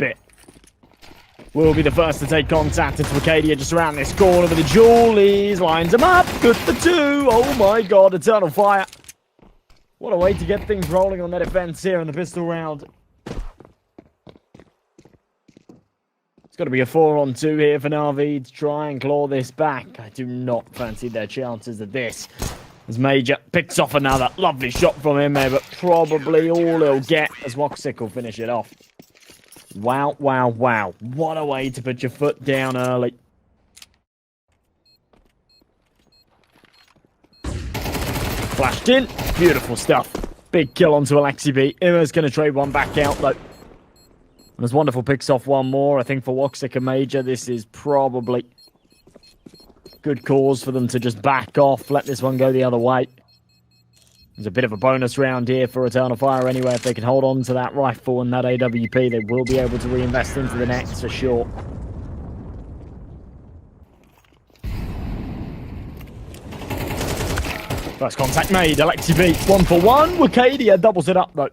bit. Will be the first to take contact. It's Wicadia just around this corner with the Julies. Lines him up. Good for two. Oh my god, Eternal Fire. What a way to get things rolling on their defense here in the pistol round. It's got to be a 4-on-2 here for NaVi to try and claw this back. I do not fancy their chances of this. As Major picks off another lovely shot from him there, but probably all he'll get as Woxic will finish it off. Wow, wow, wow. What a way to put your foot down early. Flashed in. Beautiful stuff. Big kill onto Alexi B. Imma's going to trade one back out, though. And there's wonderful picks off one more. I think for Woxic and Major, this is probably good cause for them to just back off. Let this one go the other way. There's a bit of a bonus round here for Eternal Fire anyway. If they can hold on to that rifle and that AWP, they will be able to reinvest into the next for sure. First contact made. Alexi B, 1 for 1. Wicadia doubles it up though.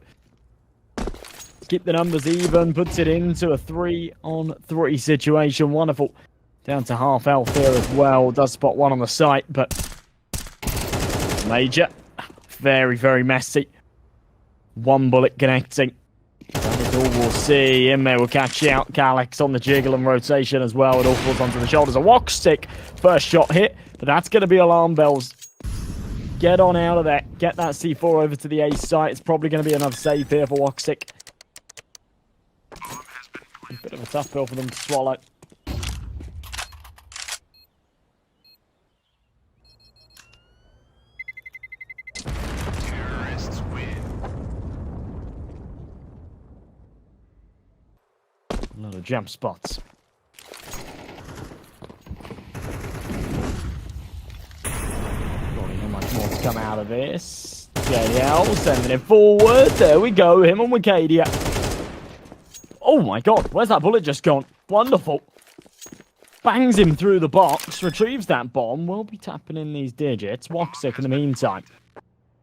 Keep the numbers even. Puts it into a 3-on-3 situation. Wonderful. Down to half health here as well. Does spot one on the site, but Major. Very, very messy. One bullet connecting. That is all we'll see. Inmate will catch out. Calyx on the jiggle and rotation as well. It all falls onto the shoulders of Woxic. First shot hit, but that's going to be alarm bells. Get on out of there. Get that C4 over to the A site. It's probably going to be another save here for Woxic. A bit of a tough pill for them to swallow. Terrorists win. A lot of jump spots. Not much more to come out of this. JL sending it forward. There we go. Him and Wicadia. Oh my god, where's that bullet just gone? Wonderful. Bangs him through the box, retrieves that bomb. We'll be tapping in these digits. Woxic in the meantime.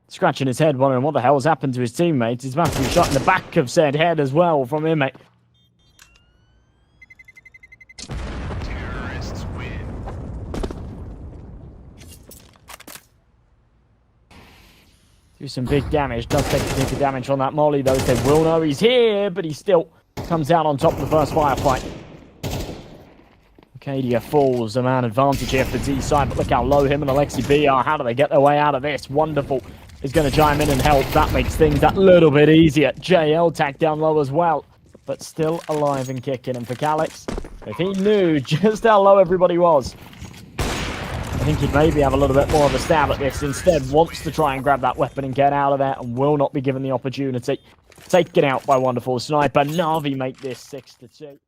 Scratching his head, wondering what the hell's happened to his teammates. He's about to be shot in the back of said head as well from Inmate. Terrorists win. Do some big damage. Does take a bit of damage on that molly though. They will know he's here, but he still comes out on top of the first firefight. Wicadia falls. A man advantage here for D side, but look how low him and Alexi B are. How do they get their way out of this? Wonderful. He's going to chime in and help. That makes things that little bit easier. JL tagged down low as well, but still alive and kicking. And for Calyx, if he knew just how low everybody was, I think he'd maybe have a little bit more of a stab at this. Instead, wants to try and grab that weapon and get out of there, and will not be given the opportunity. Taken out by wonderful sniper. NaVi make this 6-2.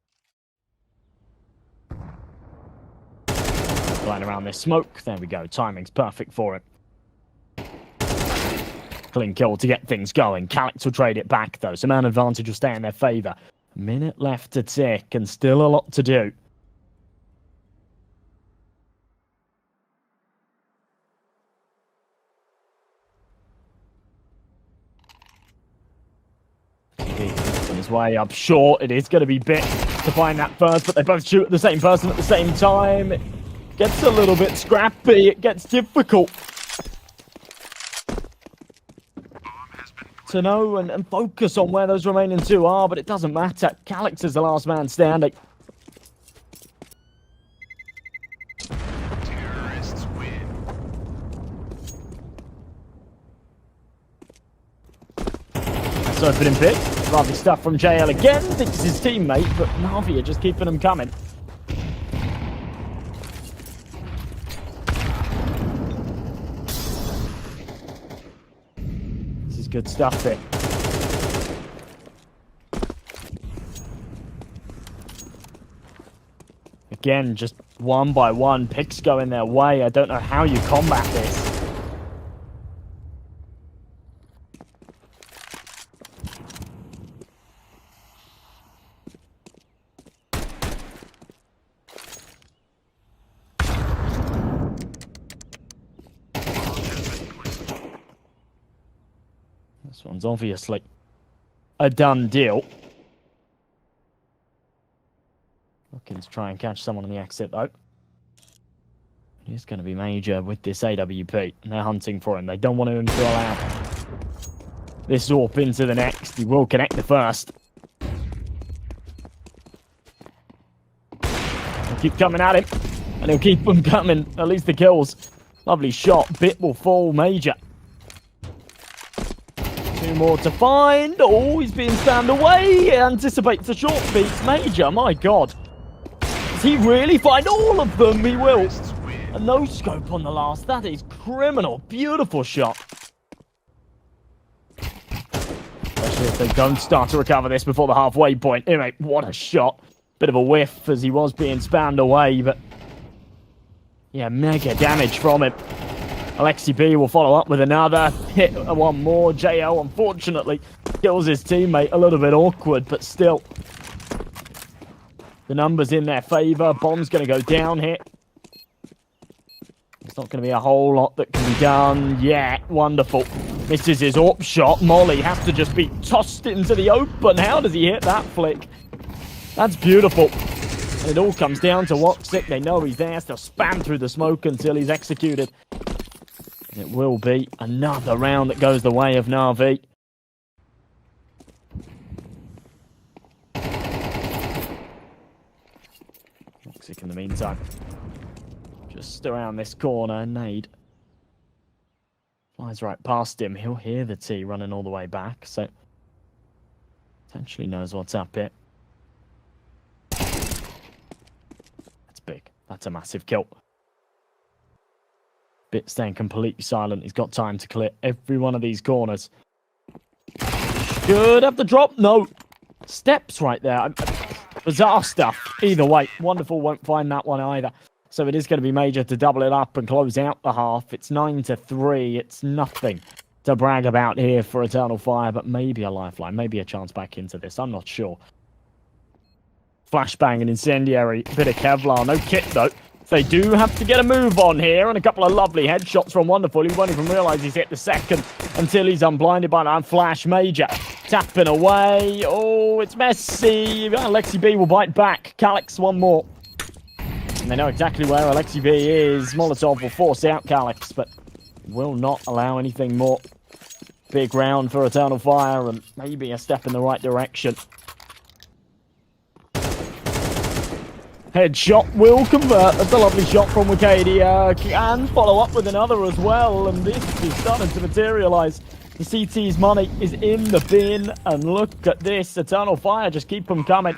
Flying around this smoke. There we go. Timing's perfect for him. Clean kill to get things going. Calyx will trade it back though, so man advantage will stay in their favour. A minute left to tick, and still a lot to do. His way up short. It is going to be bit to find that first, but they both shoot at the same person at the same time. It gets a little bit scrappy. It gets difficult to know and focus on where those remaining two are, but it doesn't matter. Calyx is the last man standing. Terrorists win. That's opening pick. Lovely stuff from JL again. Thinks his teammate, but NaVi are just keeping them coming. This is good stuff here. Again, just one by one, picks going their way. I don't know how you combat this. This one's obviously a done deal. Looking to try and catch someone on the exit, though. He's going to be major with this AWP, and they're hunting for him. They don't want him to allow this AWP into the next. He will connect the first. They'll keep coming at him, and he'll keep them coming. At least the kills. Lovely shot. Bit will fall major. 2 more to find. Oh, he's being stand away. He anticipates a short beat. Major, my God. Does he really find all of them? He will. A no-scope on the last. That is criminal. Beautiful shot. Especially if they don't start to recover this before the halfway point. Anyway, what a shot. Bit of a whiff as he was being spammed away, but yeah, mega damage from him. Alexi B will follow up with another hit. One more. JL, unfortunately, kills his teammate. A little bit awkward, but still. The numbers in their favor. Bomb's going to go down here. There's not going to be a whole lot that can be done yet. Wonderful. Misses his AWP shot. Molly has to just be tossed into the open. How does he hit that flick? That's beautiful. And it all comes down to Woxic. They know he's there. They'll spam through the smoke until he's executed. And it will be another round that goes the way of NaVi. Woxic in the meantime. Just around this corner, nade. Flies right past him. He'll hear the T running all the way back, so potentially knows what's up here. That's big. That's a massive kill. Bit staying completely silent. He's got time to clear every one of these corners. Should have the drop. No. Steps right there. Bizarre stuff. Either way, Wonderful won't find that one either. So it is going to be major to double it up and close out the half. It's 9-3. It's nothing to brag about here for Eternal Fire, but maybe a lifeline, maybe a chance back into this. I'm not sure. Flashbang and incendiary, bit of Kevlar. No kit, though. They do have to get a move on here, and a couple of lovely headshots from Wonderful. He won't even realise he's hit the second until he's unblinded by that flash. Major tapping away. Oh, it's messy. Alexi B will bite back. Calyx, one more. And they know exactly where Alexi B is. Molotov will force out Calyx, but will not allow anything more. Big round for Eternal Fire, and maybe a step in the right direction. Headshot will convert. That's a lovely shot from Wicadia. Can follow up with another as well, and this is starting to materialise. The CT's money is in the bin, and look at this. Eternal Fire, just keep them coming.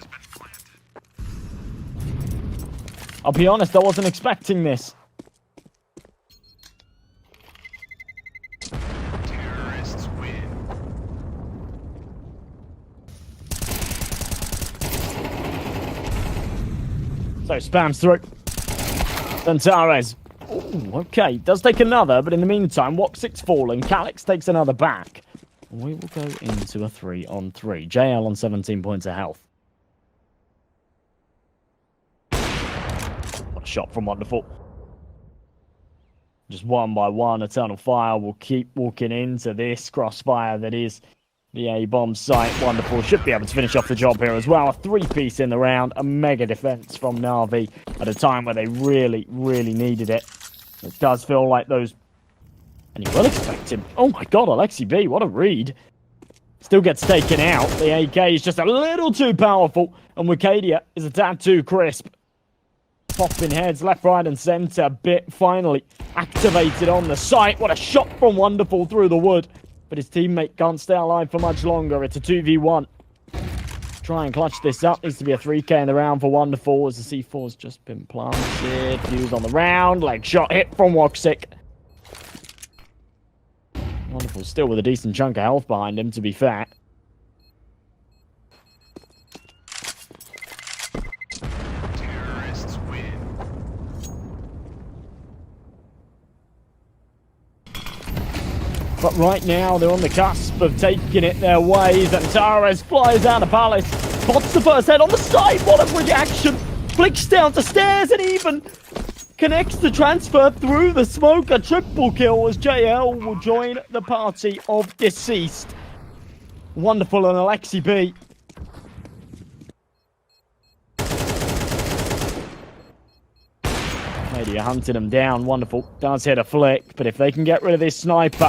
I'll be honest, I wasn't expecting this. Terrorists win. So spams through. Antares. Ooh, okay, does take another, but in the meantime, Woxic's falling. Calyx takes another back. We will go into a 3-on-3. JL on 17 points of health. What a shot from Wonderful. Just one by one, Eternal Fire will keep walking into this crossfire that is the A-bomb site. Wonderful. Should be able to finish off the job here as well. A 3-piece in the round. A mega defense from NaVi at a time where they really, really needed it. It does feel like those... And you will expect him. Oh my God, Alexi B, what a read. Still gets taken out. The AK is just a little too powerful. And Wicadia is a tad too crisp. Popping heads left, right, and centre. Bit finally activated on the site. What a shot from Wonderful through the wood. But his teammate can't stay alive for much longer. It's a 2v1. Try and clutch this up. Needs to be a 3k in the round for Wonderful as the C4's just been planted. Fuse on the round. Leg shot hit from Woxic. Wonderful still with a decent chunk of health behind him, to be fair. Terrorists win. But right now, they're on the cusp of taking it their ways. And Tares flies out of Palace. Spots the first head on the side. What a reaction. Flicks down to stairs and even connects the transfer through the smoke. A triple kill as JL will join the party of deceased. Wonderful and Alexi B. Arcadia hunting him down. Wonderful. Does hit a flick, but if they can get rid of this sniper,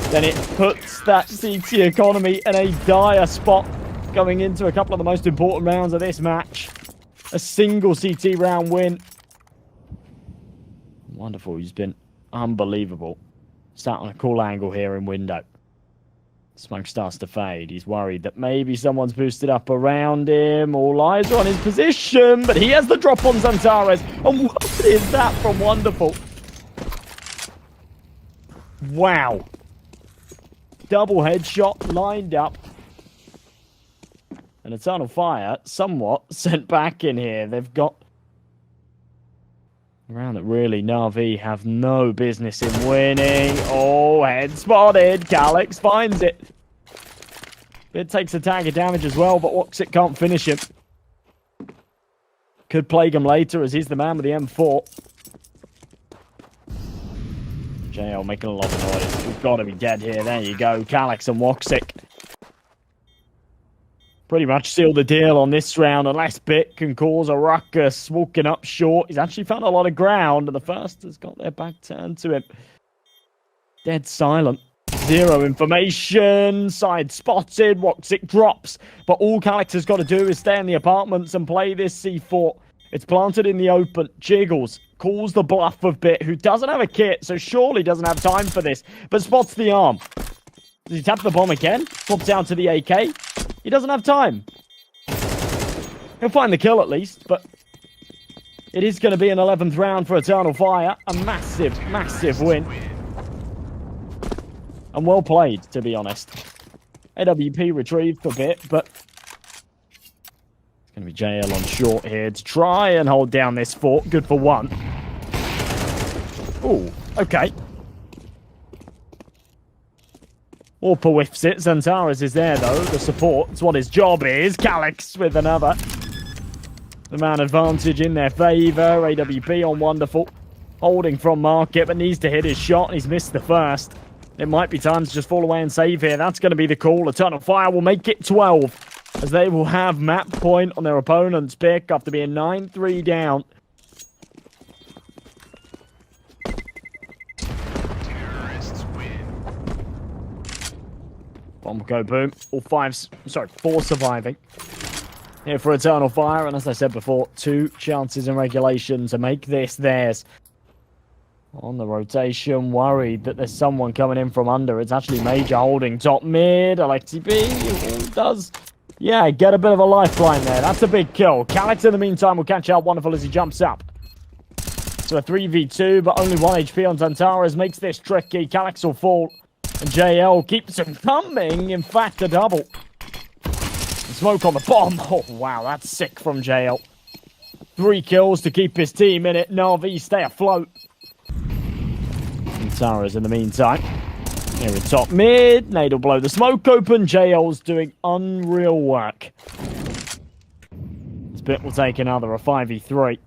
then it puts that CT economy in a dire spot going into a couple of the most important rounds of this match. A single CT round win. Wonderful. He's been unbelievable. Sat on a cool angle here in window. Smoke starts to fade. He's worried that maybe someone's boosted up around him. All eyes are on his position, but he has the drop on Zantares. And what is that from Wonderful? Wow. Double headshot lined up. And Eternal Fire somewhat sent back in here. They've got a round that really NaVi have no business in winning. Oh, head spotted. Calyx finds it. It takes a tag of damage as well, but Woxic can't finish him. Could plague him later as he's the man with the M4. JL making a lot of noise. We've got to be dead here. There you go. Calyx and Woxic pretty much seal the deal on this round, unless Bit can cause a ruckus. Walking up short. He's actually found a lot of ground, and the first has got their back turned to him. Dead silent. Zero information. Side spotted. Woxic drops. But all Calyx has got to do is stay in the apartments and play this C4. It's planted in the open. Jiggles. Calls the bluff of Bit, who doesn't have a kit, so surely doesn't have time for this. But spots the arm. Does he tap the bomb again? Pops down to the AK. He doesn't have time. He'll find the kill at least, but it is going to be an 11th round for Eternal Fire. A massive, massive win. And well played, to be honest. AWP retrieved for Bit, but it's going to be JL on short here to try and hold down this fort. Good for one. Ooh, okay. Orpa whiffs it. Zantares is there, though. The support. It's what his job is. Calyx with another. The man advantage in their favour. AWP on Wonderful. Holding from market, but needs to hit his shot. And he's missed the first. It might be time to just fall away and save here. That's going to be the call. Eternal Fire will make it 12. As they will have map point on their opponent's pick after being 9-3 down. Bomb will go boom. All four surviving. Here for Eternal Fire, and as I said before, 2 chances in regulation to make this theirs. On the rotation, worried that there's someone coming in from under. It's actually Major holding top mid. Alexi B does, yeah, get a bit of a lifeline there. That's a big kill. Calyx, in the meantime, will catch out Wonderful as he jumps up. So a 3v2, but only 1 HP on Zantares makes this tricky. Calyx will fall. And JL keeps him coming. In fact, a double. And smoke on the bomb. Oh, wow, that's sick from JL. 3 kills to keep his team in it. NaVi stay afloat. And Tara's in the meantime. Here in top mid. Nade will blow the smoke open. JL's doing unreal work. This Bit will take another, a 5v3.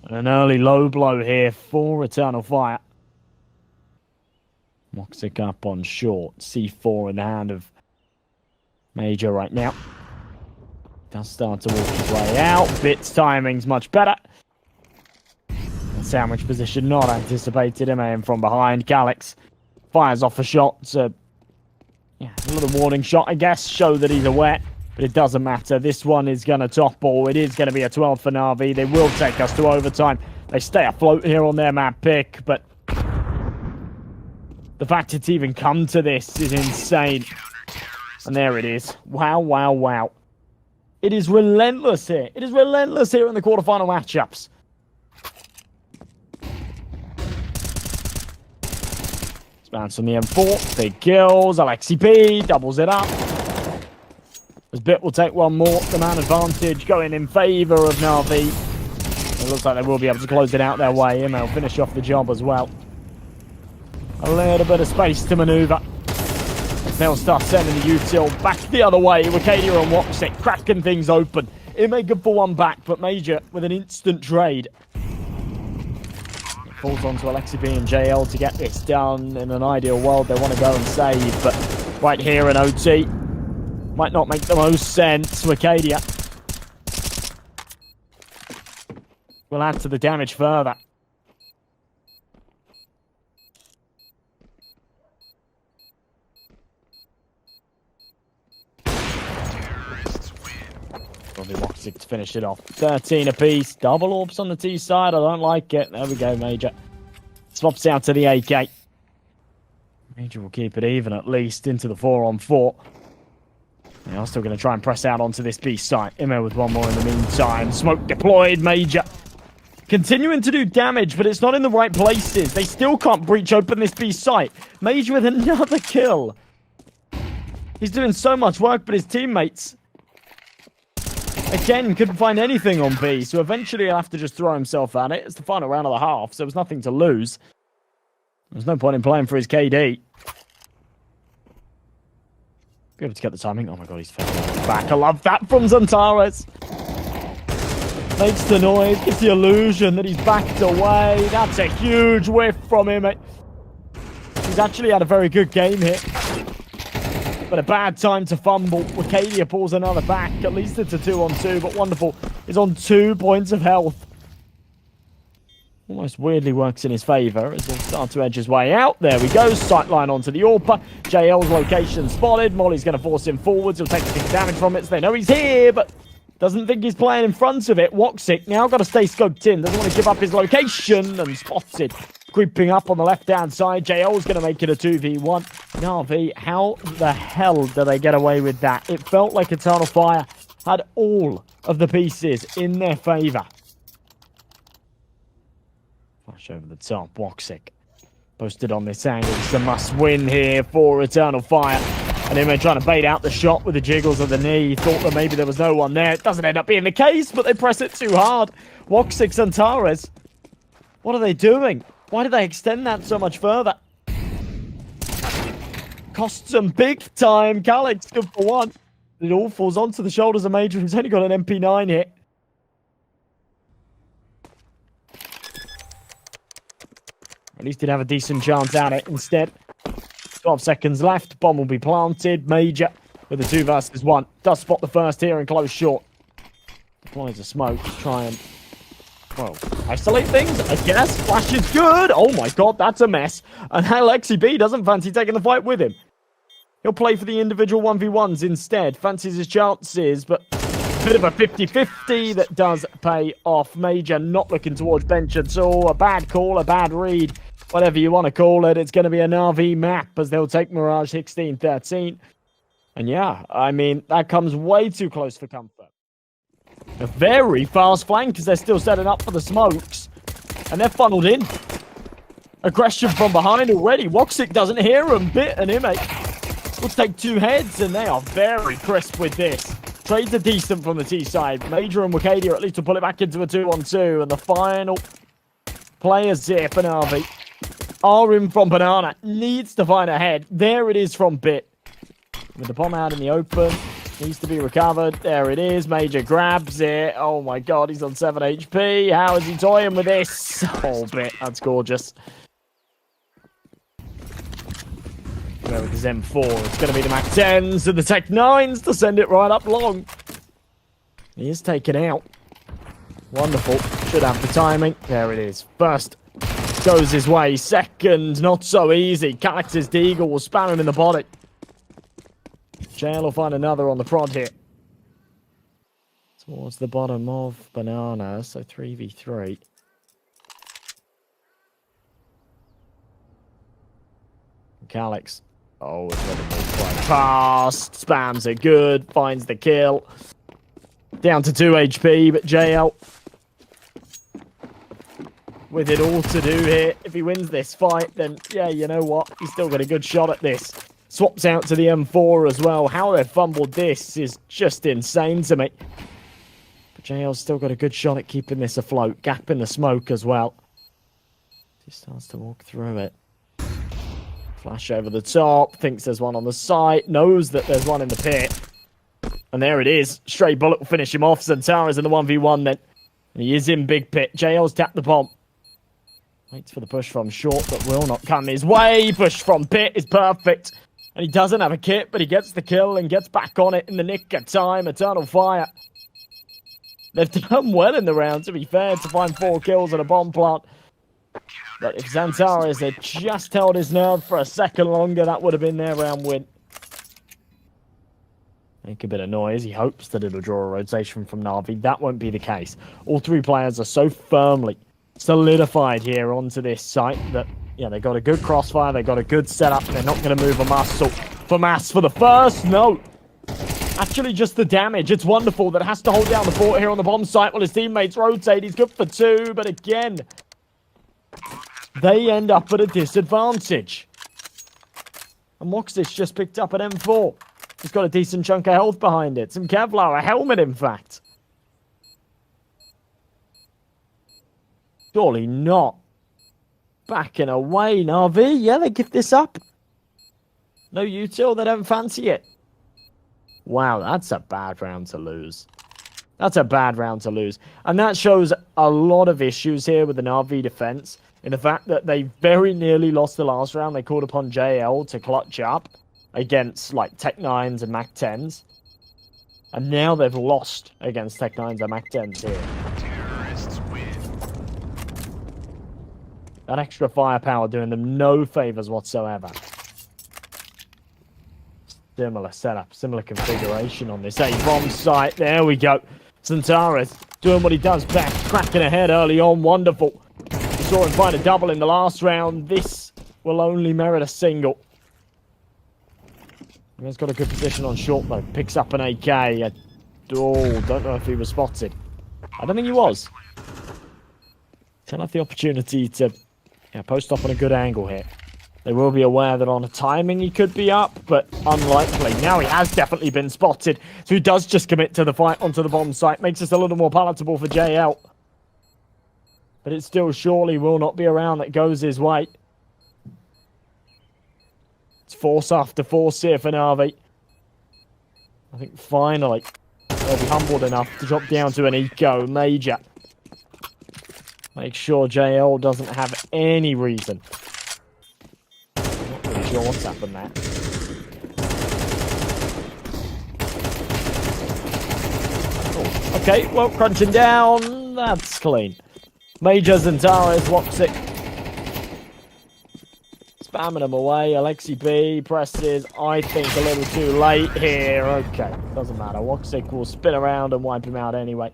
And an early low blow here for Eternal Fire. Woxic up on short. C4 in the hand of Major right now. Does start to walk his way out. Bit's timing's much better. Sandwich position not anticipated. MAM from behind. Calyx fires off a shot. Yeah, a little warning shot, I guess. Show that he's aware. But it doesn't matter. This one is going to topple. It is going to be a 12 for NaVi. They will take us to overtime. They stay afloat here on their map pick. But the fact it's even come to this is insane. And there it is. Wow, wow, wow. It is relentless here. It is relentless here in the quarterfinal matchups. Bounce on the M4. Big kills. Alexi B doubles it up. As Bit will take one more. The man advantage going in favour of NaVi. It looks like they will be able to close it out their way. They'll finish off the job as well. A little bit of space to manoeuvre. They'll start sending the util back the other way. Arcadia and Woxic cracking things open. It may go for one back, but Major with an instant trade. It falls onto Alexi B and JL to get this done. In an ideal world, they want to go and save, but right here in OT might not make the most sense. Arcadia will add to the damage further. Probably Woxic to finish it off. 13 apiece. Double orbs on the T side. I don't like it. There we go, Major. Swaps out to the AK. Major will keep it even, at least, into the 4-on-4. They are still going to try and press out onto this B site. Immo with one more in the meantime. Smoke deployed, Major. Continuing to do damage, but it's not in the right places. They still can't breach open this B site. Major with another kill. He's doing so much work, but his teammates, again, couldn't find anything on B. So eventually he'll have to just throw himself at it. It's the final round of the half, so there was nothing to lose. There's no point in playing for his KD. Be able to get the timing. Oh my god, he's back. I love that from Zantares. Makes the noise, gives the illusion that he's backed away. That's a huge whiff from him. He's actually had a very good game here. But a bad time to fumble. Wicadia pulls another back. At least it's a 2-on-2, but Wonderful is on 2 points of health. Almost weirdly works in his favour as he'll start to edge his way out. There we go. Sightline onto the AWPer. JL's location spotted. Molly's going to force him forwards. He'll take a big damage from it, so they know he's here, but doesn't think he's playing in front of it. Woxic now got to stay scoped in. Doesn't want to give up his location, and spotted. Creeping up on the left-hand side. JL's going to make it a 2v1. NaVi, how the hell did they get away with that? It felt like Eternal Fire had all of the pieces in their favour. Flash over the top. Woxic posted on this angle. It's a must-win here for Eternal Fire. And Immo trying to bait out the shot with the jiggles of the knee. Thought that maybe there was no one there. It doesn't end up being the case, but they press it too hard. Woxic and Antares. What are they doing? Why did they extend that so much further? Costs them big time. Calix good for one. It all falls onto the shoulders of Major, who's only got an MP9 hit. At least he'd have a decent chance at it instead. 12 seconds left. Bomb will be planted. Major with a 2 versus 1. Does spot the first here and close short. Deploys a smoke to try and, well, isolate things, I guess. Flash is good. Oh my god, that's a mess. And Alexi B doesn't fancy taking the fight with him. He'll play for the individual 1v1s instead. Fancies his chances, but a bit of a 50-50 that does pay off. Major not looking towards bench at all. A bad call, a bad read. Whatever you want to call it, it's going to be a NaVi map as they'll take Mirage 16-13. And yeah, I mean, that comes way too close for comfort. A very fast flank because they're still setting up for the smokes. And they're funneled in. Aggression from behind already. Woxic doesn't hear him. Bit and Immo will take 2 heads, and they are very crisp with this. Trades are decent from the T side. Major and Wicadia at least will pull it back into a 2-on-2. And the final players here for NaVi are in from Banana. Needs to find a head. There it is from Bit. With the bomb out in the open. Needs to be recovered. There it is. Major grabs it. Oh my god, he's on 7 HP. How is he toying with this? Oh, Bit. That's gorgeous. There with his M4. It's going to be the Mac 10s and the Tech 9s to send it right up long. He is taken out. Wonderful. Should have the timing. There it is. First goes his way. Second, not so easy. Calix's Deagle will spam him in the body. JL will find another on the prod here. Towards the bottom of Banana. So 3v3. Calix. Oh, it's going to move quite fast. Spams it good. Finds the kill. Down to 2 HP, but JL with it all to do here. If he wins this fight, then yeah, you know what? He's still got a good shot at this. Swaps out to the M4 as well. How they've fumbled this is just insane to me. But JL's still got a good shot at keeping this afloat. Gap in the smoke as well. He starts to walk through it. Flash over the top. Thinks there's one on the side. Knows that there's one in the pit. And there it is. Stray bullet will finish him off. Zantara's in the 1v1 then. And he is in big pit. JL's tapped the bomb. Waits for the push from short, but will not come his way. Push from pit is perfect. And he doesn't have a kit, but he gets the kill and gets back on it in the nick of time. Eternal Fire. They've done well in the round, to be fair, to find 4 kills and a bomb plant. But if Zantares had just held his nerve for a second longer, that would have been their round win. Make a bit of noise. He hopes that it'll draw a rotation from NaVi. That won't be the case. All three players are so firmly solidified here onto this site that, yeah, they got a good crossfire. They got a good setup. They're not going to move a muscle for Mass for the first. No. Actually, just the damage. It's wonderful that has to hold down the fort here on the bomb site while his teammates rotate. He's good for 2, but again, they end up at a disadvantage. And Moxis just picked up an M4. He's got a decent chunk of health behind it. Some Kevlar, a helmet, in fact. Surely not. Backing away, NaVi. Yeah, they give this up. No util, they don't fancy it. Wow, that's a bad round to lose. That's a bad round to lose. And that shows a lot of issues here with the NaVi defense. In the fact that they very nearly lost the last round. They called upon JL to clutch up against like Tech 9s and Mac 10s. And now they've lost against Tech 9s and Mac 10s here. Terrorists win. That extra firepower doing them no favors whatsoever. Similar setup, similar configuration on this A-bomb site. There we go. Centaurus doing what he does best, cracking ahead early on. Wonderful. We saw him find a double in the last round. This will only merit a single. He's got a good position on short though. Picks up an AK. Oh, don't know if he was spotted. I don't think he was. He'll have the opportunity to post up on a good angle here. They will be aware that on a timing he could be up, but unlikely. Now he has definitely been spotted. So he does just commit to the fight onto the bomb site. Makes this a little more palatable for JL. But it still surely will not be a round that goes his way. It's force after force here for NaVi. I think finally they'll be humbled enough to drop down to an eco major. Make sure JL doesn't have any reason. Not really sure what's happened there. Oh, okay, well, crunching down. That's clean. Major Zentaris locks it. Spamming him away. Alexi B presses, I think, a little too late here. Okay, doesn't matter. Woxic will spin around and wipe him out anyway.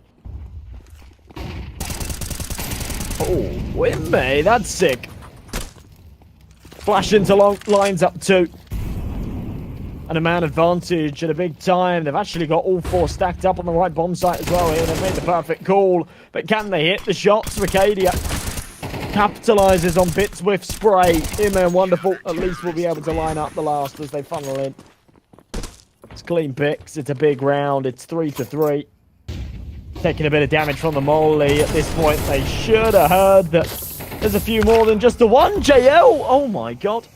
Oh, Wimby, that's sick. Flash into long lines up 2. And a man advantage at a big time. They've actually got all 4 stacked up on the right bomb site as well here. They've made the perfect call. But can they hit the shots? Ricadia capitalizes on Bits with spray. Imman, wonderful. At least we'll be able to line up the last as they funnel in. It's clean picks. It's a big round. It's 3-3. Taking a bit of damage from the Molly. At this point, they should have heard that there's a few more than just the one. JL! Oh my god.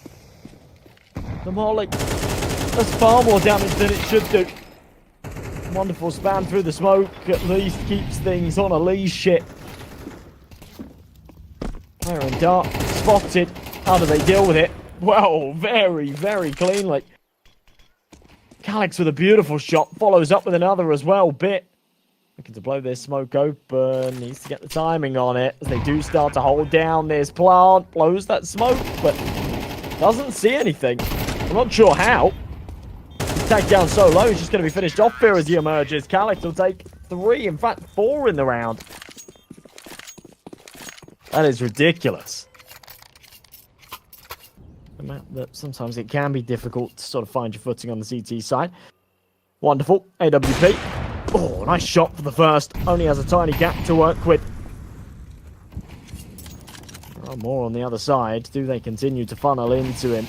The Molly. That's far more damage than it should do. Wonderful spam through the smoke. At least keeps things on a leash. Shit. Fire and dart. Spotted. How do they deal with it? Well, very, very cleanly. Calyx with a beautiful shot. Follows up with another as well. Bit. Looking to blow this smoke open. Needs to get the timing on it. As they do start to hold down this plant. Blows that smoke, but doesn't see anything. I'm not sure how. He's tagged down so low, he's just going to be finished off here as he emerges. Calyx will take 3, in fact 4 in the round. That is ridiculous. The map that sometimes it can be difficult to sort of find your footing on the CT side. Wonderful. AWP. Oh, nice shot for the first. Only has a tiny gap to work with. Oh, more on the other side. Do they continue to funnel into him?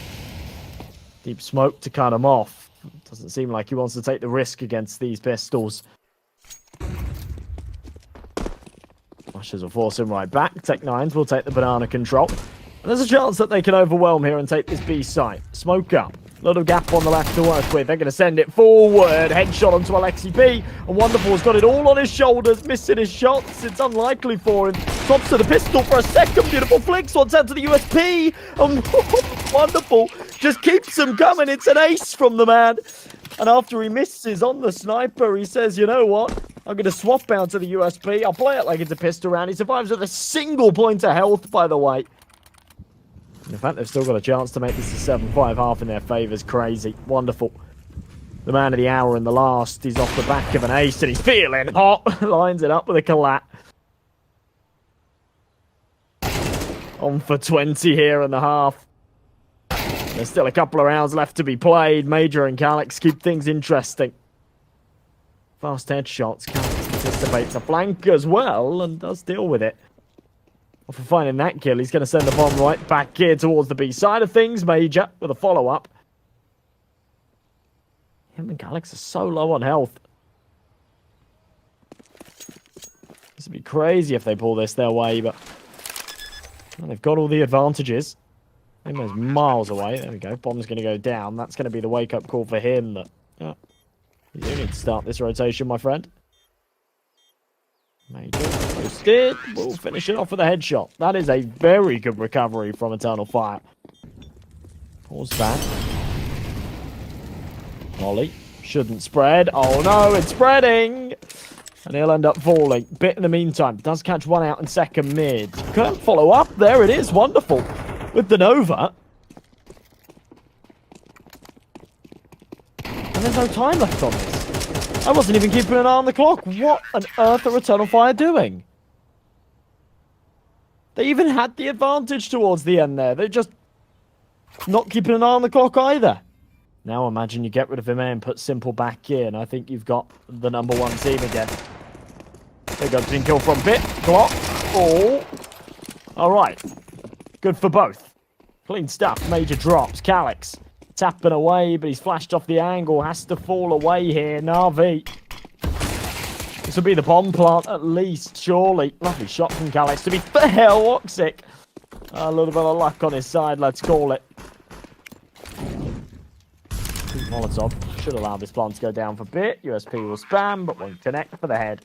Deep smoke to cut him off. Doesn't seem like he wants to take the risk against these pistols. Flashes will force him right back. Tech 9s will take the banana control. And there's a chance that they can overwhelm here and take this B site. Smoke up. Little gap on the left to work with. They're going to send it forward. Headshot onto Alexi B. And Wonderful's got it all on his shoulders. Missing his shots. It's unlikely for him. Swaps to the pistol for a second. Beautiful flick. Swats out to the USP. And Wonderful just keeps them coming. It's an ace from the man. And after he misses on the sniper, he says, you know what? I'm going to swap out to the USP. I'll play it like it's a pistol round. He survives with a single point of health, by the way. In fact, they've still got a chance to make this a 7-5 half in their favour. Crazy. Wonderful. the man of the hour in the last. He's off the back of an ace and he's feeling hot. Lines it up with a collat. On for 20 here in the half. There's still a couple of rounds left to be played. Major and Calix keep things interesting. Fast headshots. Calix anticipates a flank as well and does deal with it. Well, for finding that kill, he's going to send the bomb right back here towards the B side of things. Major with a follow-up. Him and Calix are so low on health. This would be crazy if they pull this their way, but well, they've got all the advantages. Almost miles away. There we go. Bomb's going to go down. That's going to be the wake-up call for him. That, you do need to start this rotation, my friend. Major posted. We'll finish it off with a headshot. That is a very good recovery from Eternal Fire. Pause back. Molly. Shouldn't spread. Oh no, it's spreading! And he'll end up falling. Bit in the meantime. Does catch one out in second mid. Can't follow up. There it is. Wonderful. With the Nova. And there's no time left on this. I wasn't even keeping an eye on the clock. What on earth are Eternal Fire doing? They even had the advantage towards the end there. They're just not keeping an eye on the clock either. Now imagine you get rid of him and put Simple back in. I think you've got the #1 team again. There goes being killed from Bit. Glock. Oh. Alright. Good for both. Clean stuff. Major drops. Calix tapping away, but he's flashed off the angle. Has to fall away here. NaVi. This will be the bomb plant at least, surely. Lovely shot from Calix. To be fair, Woxic. A little bit of luck on his side, let's call it. Molotov should allow this plant to go down for Bit. USP will spam, but won't connect for the head.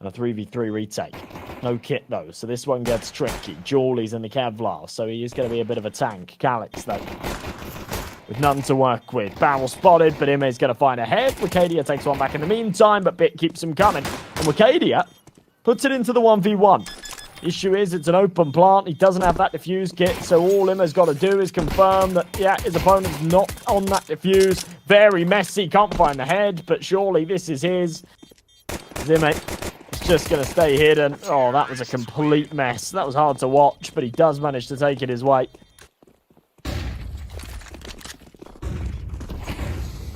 And a 3v3 retake. No kit, though, so this one gets tricky. Jawley's in the Kevlar, so he is going to be a bit of a tank. Calix, though, with none to work with. Barrel spotted, but Ime's going to find a head. Wicadia takes one back in the meantime, but Bit keeps him coming. And Wicadia puts it into the 1v1. Issue is, it's an open plant. He doesn't have that defuse kit, so all Ime's got to do is confirm that, yeah, his opponent's not on that defuse. Very messy, can't find the head, but surely this is his. Zime is just going to stay hidden. Oh, that was a complete mess. That was hard to watch, but he does manage to take it his way.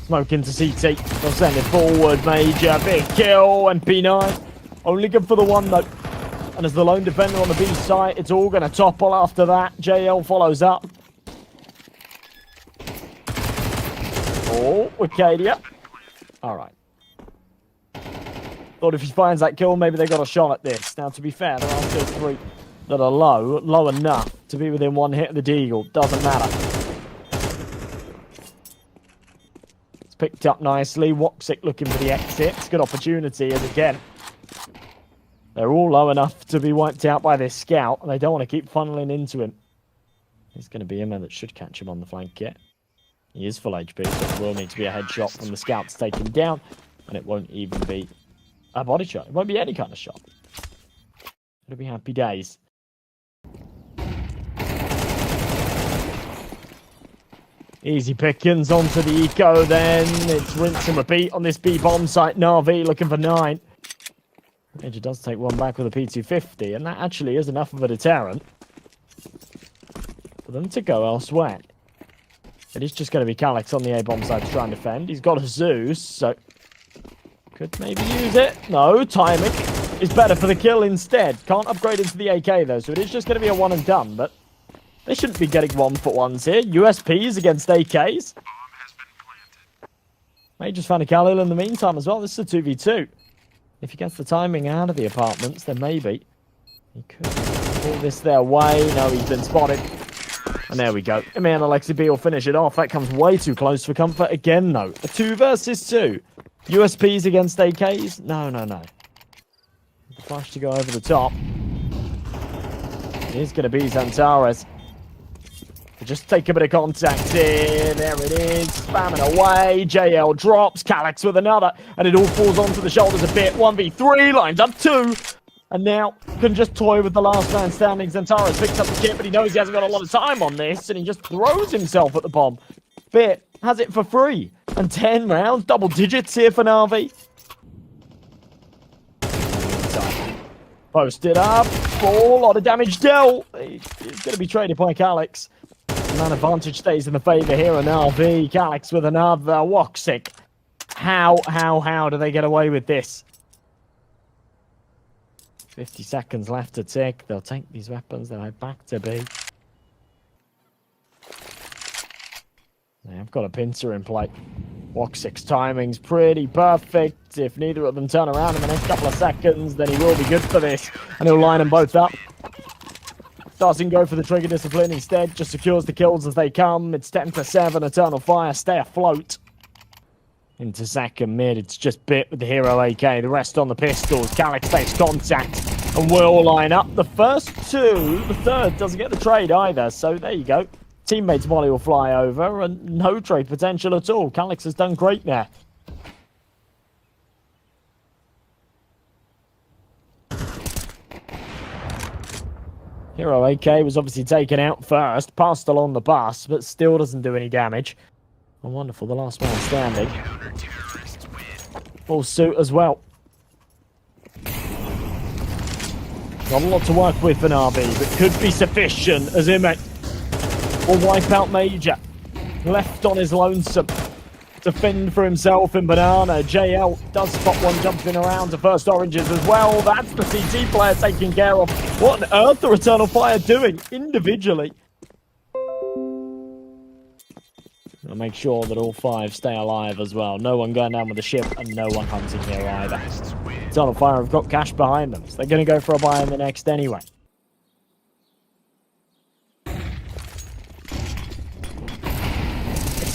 Smoke into CT. They'll send it forward. Major, big kill, and P9. Only good for the one, though. And as the lone defender on the B site, it's all going to topple after that. JL follows up. Oh, Wicadia. All right. Thought if he finds that kill, maybe they got a shot at this. Now, to be fair, there are still 3 that are low enough to be within 1 hit of the Deagle. Doesn't matter. It's picked up nicely. Woxic looking for the exit. It's a good opportunity, as again, they're all low enough to be wiped out by this scout, and they don't want to keep funneling into him. It's going to be him that should catch him on the flank kit. He is full HP, so it will need to be a headshot from the scout to take him down, and it won't even be a body shot. It won't be any kind of shot. It'll be happy days. Easy pickings onto the eco then. It's rinse and repeat on this B bomb site. NaVi looking for 9. Major does take one back with a P250, and that actually is enough of a deterrent for them to go elsewhere. It is just going to be Calix on the A-bomb side to try and defend. He's got a Zeus, so could maybe use it. No, timing is better for the kill instead. Can't upgrade into the AK, though, so it is just going to be a one and done, but they shouldn't be getting 1-for-1s here. USPs against AKs. Major's found a Khalil in the meantime as well. This is a 2v2. If he gets the timing out of the apartments, then maybe he could pull this their way. No, he's been spotted. And there we go. Ime and Alexi B will finish it off. That comes way too close for comfort again, though. A 2 versus 2. USPs against AKs? No. The flash to go over the top. It is going to be Xantares. Just take a bit of contact here. There it is. Spamming away. JL drops. Calix with another. And it all falls onto the shoulders a bit. 1v3. Lines up 2. And now can just toy with the last man standing. Xantares picks up the kit, but he knows he hasn't got a lot of time on this. And he just throws himself at the bomb. Bit has it for free. And 10 rounds, double digits here for NaVi. Posted up, a lot of damage dealt. He's going to be traded by Calyx. Man advantage stays in the favor here of NaVi. Calyx with another Woxic. How do they get away with this? 50 seconds left to tick. They'll take these weapons. They'll head back to B. They've got a pincer in play. Woxic's timing's pretty perfect. If neither of them turn around in the next couple of seconds, then he will be good for this. And he'll line them both up. Doesn't go for the trigger discipline instead. Just secures the kills as they come. It's 10-7. Eternal Fire stay afloat. Into second mid. It's just bit with the hero AK. The rest on the pistols. Calyx takes contact and will line up. The first two. The third doesn't get the trade either. So there you go. Teammates Molly will fly over and no trade potential at all. Calyx has done great there. Hero AK was obviously taken out first, passed along the bus, but still doesn't do any damage. Oh, wonderful, the last man standing. Full suit as well. Got a lot to work with for NaVi, but could be sufficient as Imek will wipe out Major. Left on his lonesome to fend for himself in Banana. JL does spot one jumping around to first oranges as well. That's the CT player taken care of. What on earth are Eternal Fire doing individually? I'll make sure that all five stay alive as well. No one going down with the ship and no one hunting here either. Eternal Fire have got cash behind them, so they're going to go for a buy in the next anyway.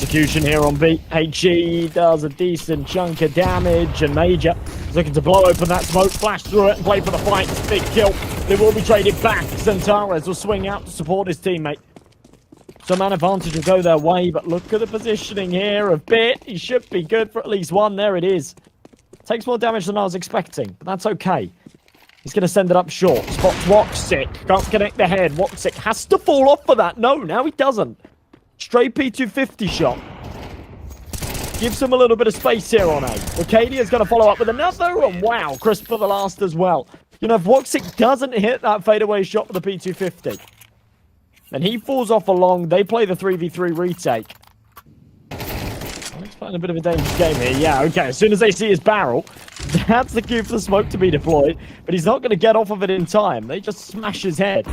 Execution here on B. HE does a decent chunk of damage, and Major is looking to blow open that smoke, flash through it, and play for the fight. Big kill. They will be traded back. Centaurus will swing out to support his teammate. So man advantage will go their way, but look at the positioning here of Bit. He should be good for at least one. There it is. Takes more damage than I was expecting, but that's okay. He's going to send it up short. Spots Woxic. Can't connect the head. Woxic has to fall off for that. No, now he doesn't. Straight P250 shot. Gives him a little bit of space here on A. Arcadia's going to follow up with another, and wow, crisp for the last as well. You know, if Woxic doesn't hit that fadeaway shot with the P250, then he falls off along. They play the 3v3 retake. Let's find a bit of a dangerous game here. Yeah, okay, as soon as they see his barrel, that's the cue for the smoke to be deployed, but he's not going to get off of it in time. They just smash his head.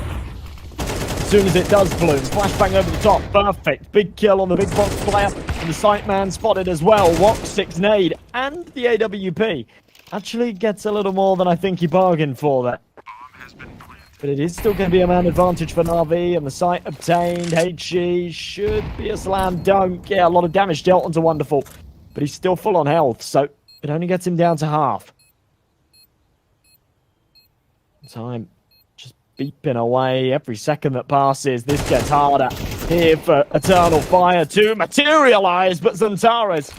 As soon as it does bloom, flashbang over the top, perfect. Big kill on the big box player, and the sight man spotted as well. Woxic's nade and the AWP actually gets a little more than I think he bargained for there. But it is still going to be a man advantage for NaVi, and the sight obtained. HE should be a slam dunk. Yeah, a lot of damage dealt onto Wonderful, but he's still full on health, so it only gets him down to half. Time beeping away every second that passes. This gets harder here for Eternal Fire to materialize, but Zantares,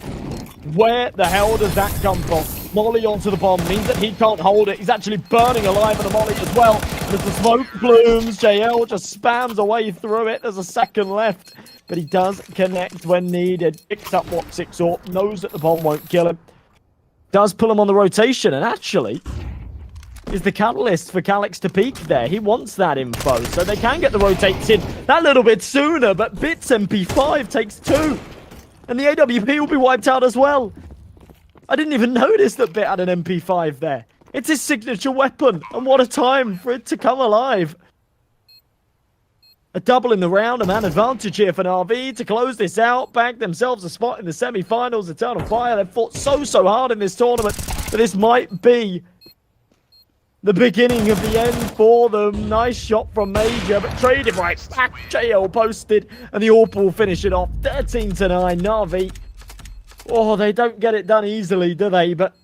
where the hell does that come from? Molly onto the bomb means that he can't hold it. He's actually burning alive on the Molly as well. And as the smoke blooms, JL just spams away through it. There's a second left, but he does connect when needed. Picks up Woxic's AWP, knows that the bomb won't kill him. Does pull him on the rotation, and actually is the catalyst for Calyx to peak there. He wants that info, so they can get the rotates in that little bit sooner, but Bit's MP5 takes 2. And the AWP will be wiped out as well. I didn't even notice that Bit had an MP5 there. It's his signature weapon, and what a time for it to come alive. A double in the round, a man advantage here for NaVi to close this out, bag themselves a spot in the semi-finals. Eternal Fire, they've fought so hard in this tournament, but this might be the beginning of the end for them. Nice shot from Major, but traded right back. JL posted, and the AWP will finish it off. 13-9, NaVi. Oh, they don't get it done easily, do they? But